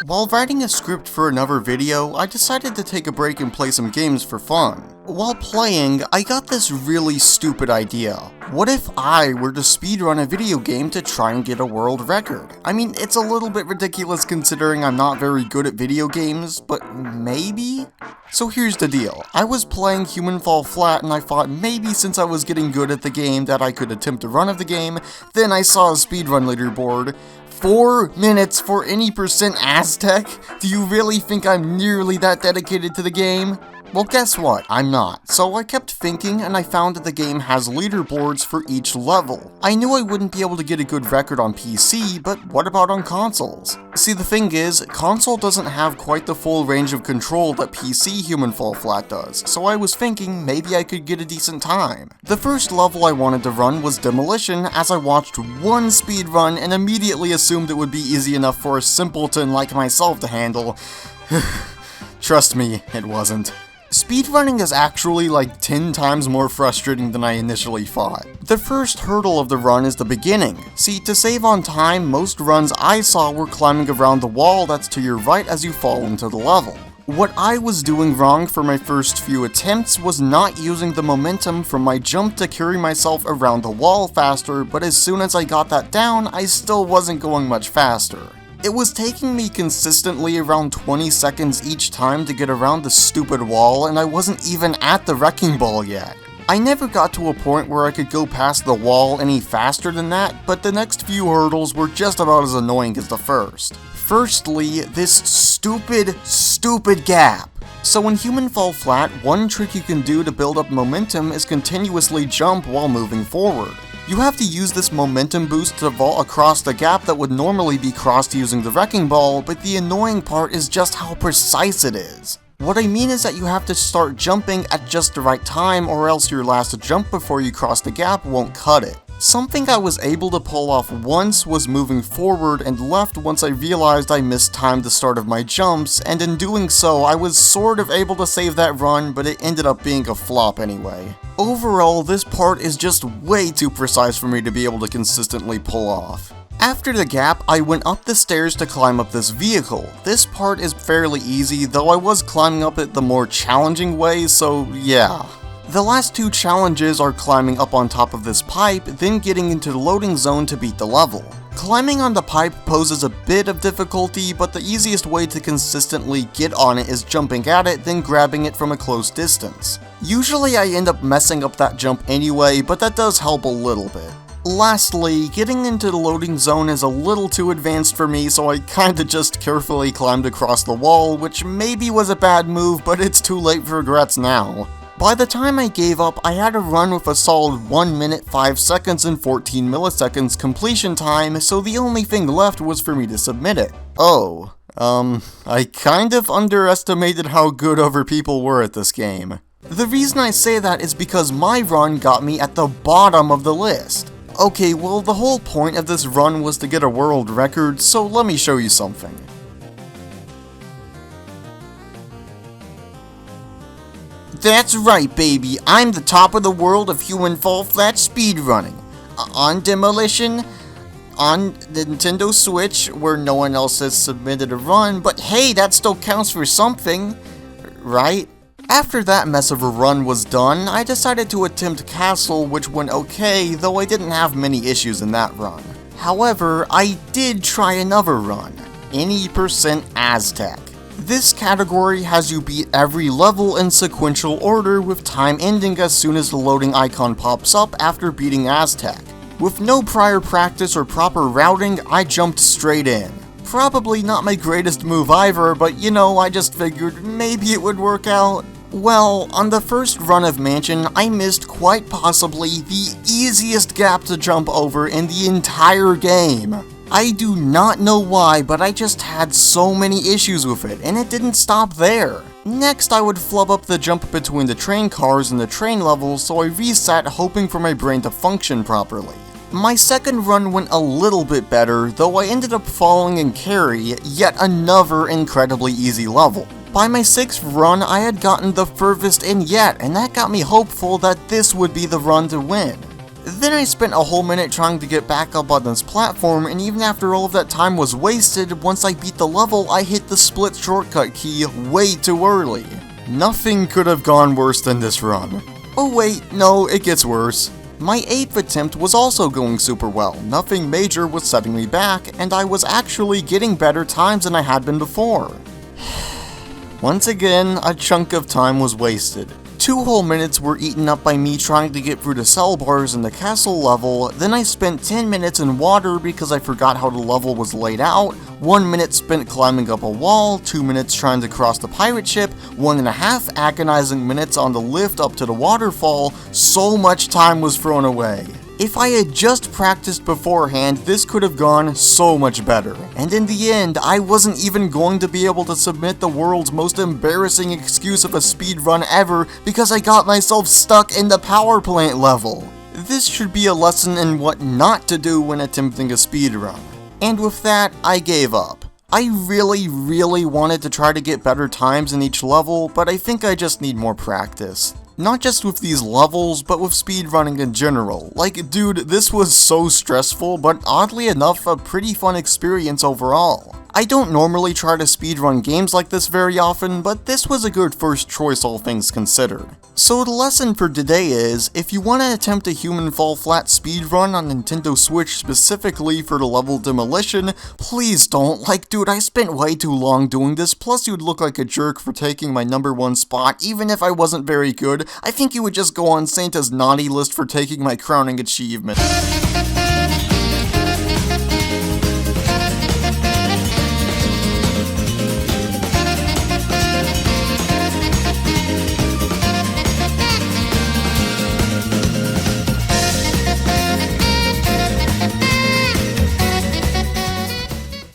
While writing a script for another video, I decided to take a break and play some games for fun. While playing, I got this really stupid idea. What if I were to speedrun a video game to try and get a world record? I mean, it's a little bit ridiculous considering I'm not very good at video games, but maybe? So here's the deal. I was playing Human Fall Flat and I thought maybe since I was getting good at the game that I could attempt a run of the game. Then I saw a speedrun leaderboard. 4 minutes for any % Aztec? Do you really think I'm nearly that dedicated to the game? Well, guess what? I'm not. So I kept thinking and I found that the game has leaderboards for each level. I knew I wouldn't be able to get a good record on PC, but what about on consoles? See, the thing is, console doesn't have quite the full range of control that PC Human Fall Flat does, so I was thinking maybe I could get a decent time. The first level I wanted to run was Demolition, as I watched one speedrun and immediately assumed it would be easy enough for a simpleton like myself to handle. Trust me, it wasn't. Speedrunning is actually like 10 times more frustrating than I initially thought. The first hurdle of the run is the beginning. See, to save on time, most runs I saw were climbing around the wall that's to your right as you fall into the level. What I was doing wrong for my first few attempts was not using the momentum from my jump to carry myself around the wall faster, but as soon as I got that down, I still wasn't going much faster. It was taking me consistently around 20 seconds each time to get around the stupid wall, and I wasn't even at the wrecking ball yet. I never got to a point where I could go past the wall any faster than that, but the next few hurdles were just about as annoying as the first. Firstly, this stupid gap. So in Human Fall Flat, one trick you can do to build up momentum is continuously jump while moving forward. You have to use this momentum boost to vault across the gap that would normally be crossed using the wrecking ball, but the annoying part is just how precise it is. What I mean is that you have to start jumping at just the right time, or else your last jump before you cross the gap won't cut it. Something I was able to pull off once was moving forward and left once I realized I mistimed the start of my jumps, and in doing so I was sort of able to save that run, but it ended up being a flop anyway. Overall, this part is just way too precise for me to be able to consistently pull off. After the gap, I went up the stairs to climb up this vehicle. This part is fairly easy, though I was climbing up it the more challenging way, so yeah. The last two challenges are climbing up on top of this pipe, then getting into the loading zone to beat the level. Climbing on the pipe poses a bit of difficulty, but the easiest way to consistently get on it is jumping at it, then grabbing it from a close distance. Usually I end up messing up that jump anyway, but that does help a little bit. Lastly, getting into the loading zone is a little too advanced for me, so I kinda just carefully climbed across the wall, which maybe was a bad move, but it's too late for regrets now. By the time I gave up, I had a run with a solid 1 minute 5 seconds and 14 milliseconds completion time, so the only thing left was for me to submit it. I kind of underestimated how good other people were at this game. The reason I say that is because my run got me at the bottom of the list. Okay, well, the whole point of this run was to get a world record, so let me show you something. That's right, baby, I'm the top of the world of Human Fall Flat speedrunning. On Demolition, on the Nintendo Switch, where no one else has submitted a run, but hey, that still counts for something, right? After that mess of a run was done, I decided to attempt Castle, which went okay, though I didn't have many issues in that run. However, I did try another run, any % Aztec. This category has you beat every level in sequential order, with time ending as soon as the loading icon pops up after beating Aztec. With no prior practice or proper routing, I jumped straight in. Probably not my greatest move either, but you know, I just figured maybe it would work out. Well, on the first run of Mansion, I missed quite possibly the easiest gap to jump over in the entire game. I do not know why, but I just had so many issues with it, and it didn't stop there. Next, I would flub up the jump between the train cars and the train levels, so I reset hoping for my brain to function properly. My second run went a little bit better, though I ended up falling in Carry, yet another incredibly easy level. By my 6th run, I had gotten the furthest in yet, and that got me hopeful that this would be the run to win. Then I spent a whole minute trying to get back up on this platform, and even after all of that time was wasted, once I beat the level, I hit the split shortcut key way too early. Nothing could have gone worse than this run. Oh wait, no, it gets worse. My 8th attempt was also going super well, nothing major was setting me back, and I was actually getting better times than I had been before. Once again, a chunk of time was wasted. 2 whole minutes were eaten up by me trying to get through the cell bars in the castle level, then I spent 10 minutes in water because I forgot how the level was laid out, 1 minute spent climbing up a wall, 2 minutes trying to cross the pirate ship, 1.5 agonizing minutes on the lift up to the waterfall. So much time was thrown away. If I had just practiced beforehand, this could have gone so much better. And in the end, I wasn't even going to be able to submit the world's most embarrassing excuse of a speedrun ever because I got myself stuck in the power plant level. This should be a lesson in what not to do when attempting a speedrun. And with that, I gave up. I really wanted to try to get better times in each level, but I think I just need more practice. Not just with these levels, but with speedrunning in general. Like, dude, this was so stressful, but oddly enough, a pretty fun experience overall. I don't normally try to speedrun games like this very often, but this was a good first choice all things considered. So the lesson for today is, if you want to attempt a human fall flat speedrun on Nintendo Switch specifically for the level Demolition, please don't. Like, dude, I spent way too long doing this, plus you'd look like a jerk for taking my #1 spot, even if I wasn't very good. I think you would just go on Santa's naughty list for taking my crowning achievement.